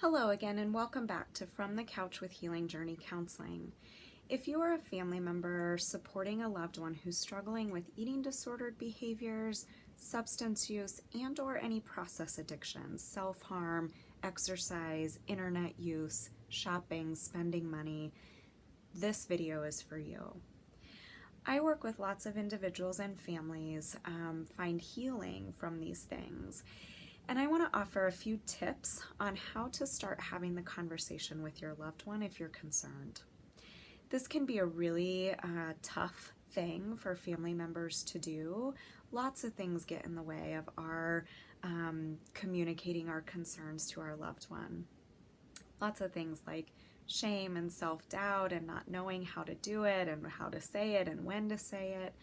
Hello again and welcome back to From the Couch with Healing Journey Counseling. If you are a family member supporting a loved one who's struggling with eating disordered behaviors, substance use, and/or any process addictions, self-harm, exercise, internet use, shopping, spending money, this video is for you. I work with lots of individuals and families find healing from these things. And I want to offer a few tips on how to start having the conversation with your loved one if you're concerned. This can be a really tough thing for family members to do. Lots of things get in the way of our communicating our concerns to our loved one. Lots of things like shame and self-doubt and not knowing how to do it and how to say it and when to say it.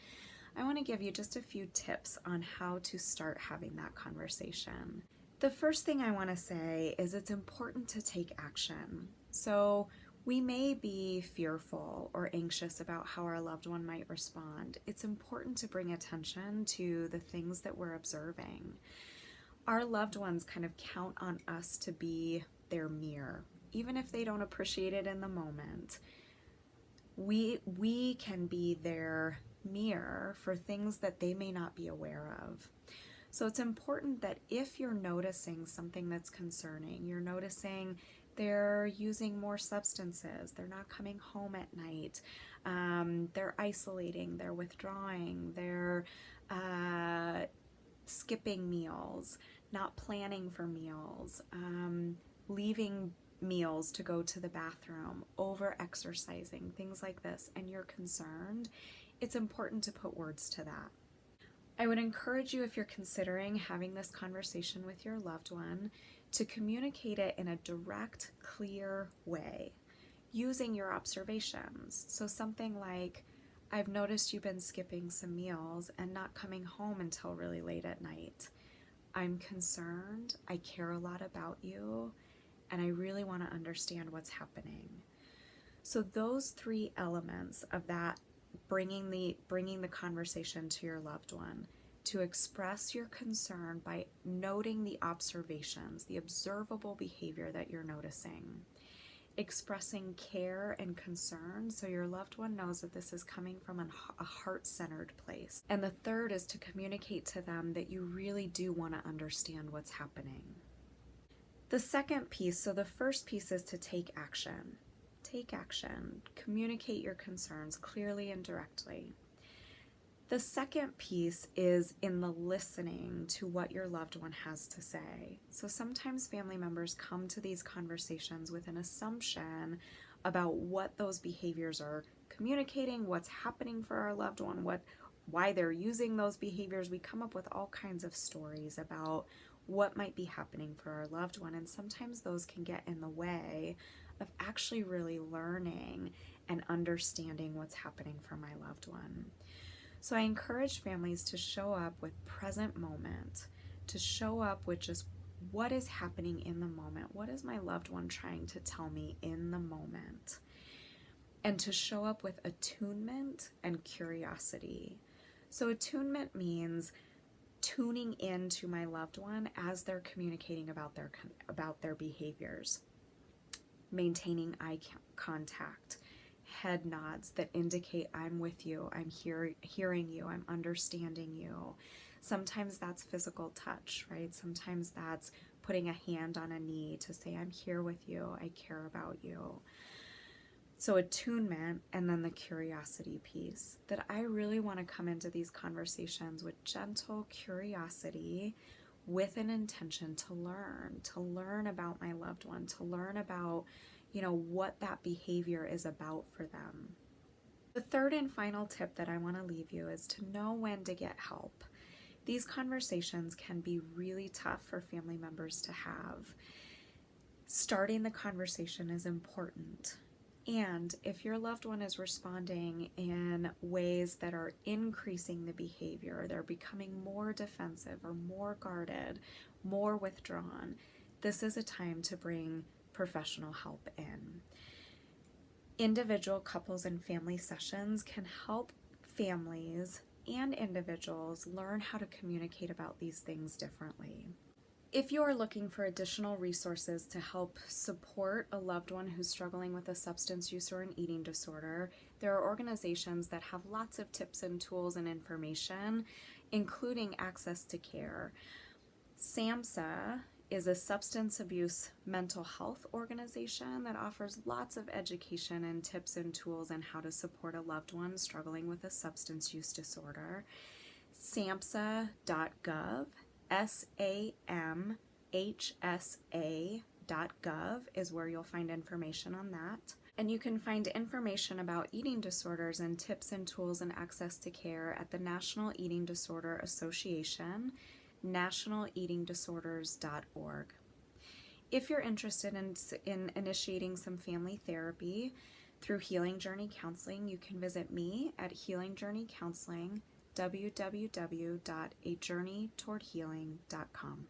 I want to give you just a few tips on how to start having that conversation. The first thing I want to say is it's important to take action. So we may be fearful or anxious about how our loved one might respond. It's important to bring attention to the things that we're observing. Our loved ones kind of count on us to be their mirror, even if they don't appreciate it in the moment. We can be their mirror for things that they may not be aware of. So it's important that if you're noticing something that's concerning, you're noticing they're using more substances, they're not coming home at night, they're isolating, they're withdrawing, they're skipping meals, not planning for meals, leaving meals to go to the bathroom, over exercising, things like this, and you're concerned, it's important to put words to that. I would encourage you, if you're considering having this conversation with your loved one, to communicate it in a direct, clear way, using your observations. So something like, I've noticed you've been skipping some meals and not coming home until really late at night. I'm concerned, I care a lot about you, and I really want to understand what's happening. So those three elements of that, bringing the conversation to your loved one, to express your concern by noting the observations, the observable behavior that you're noticing, expressing care and concern so your loved one knows that this is coming from a heart-centered place. And the third is to communicate to them that you really do want to understand what's happening. The second piece, so the first piece is to take action. Take action. Communicate your concerns clearly and directly. The second piece is in the listening to what your loved one has to say. So sometimes family members come to these conversations with an assumption about what those behaviors are communicating, what's happening for our loved one, why they're using those behaviors. We come up with all kinds of stories about what might be happening for our loved one, and sometimes those can get in the way of actually really learning and understanding what's happening for my loved one. So I encourage families to show up with present moment, to show up with just what is happening in the moment. What is my loved one trying to tell me in the moment? And to show up with attunement and curiosity. So attunement means tuning into my loved one as they're communicating about their behaviors. Maintaining eye contact, head nods that indicate I'm with you, I'm hearing you, I'm understanding you. Sometimes that's physical touch, right? Sometimes that's putting a hand on a knee to say I'm here with you, I care about you. So attunement, and then the curiosity piece, that I really want to come into these conversations with gentle curiosity, with an intention to learn about my loved one, to learn about, what that behavior is about for them. The third and final tip that I want to leave you is to know when to get help. These conversations can be really tough for family members to have. Starting the conversation is important. And if your loved one is responding in ways that are increasing the behavior, they're becoming more defensive or more guarded, more withdrawn, this is a time to bring professional help in. Individual, couples, and family sessions can help families and individuals learn how to communicate about these things differently. If you're looking for additional resources to help support a loved one who's struggling with a substance use or an eating disorder, there are organizations that have lots of tips and tools and information, including access to care. SAMHSA is a substance abuse mental health organization that offers lots of education and tips and tools on how to support a loved one struggling with a substance use disorder. SAMHSA.gov, SAMHSA.gov is where you'll find information on that. And you can find information about eating disorders and tips and tools and access to care at the National Eating Disorder Association, nationaleatingdisorders.org. If you're interested in initiating some family therapy through Healing Journey Counseling, you can visit me at Healing Journey Counseling, www.ajourneytowardhealing.com.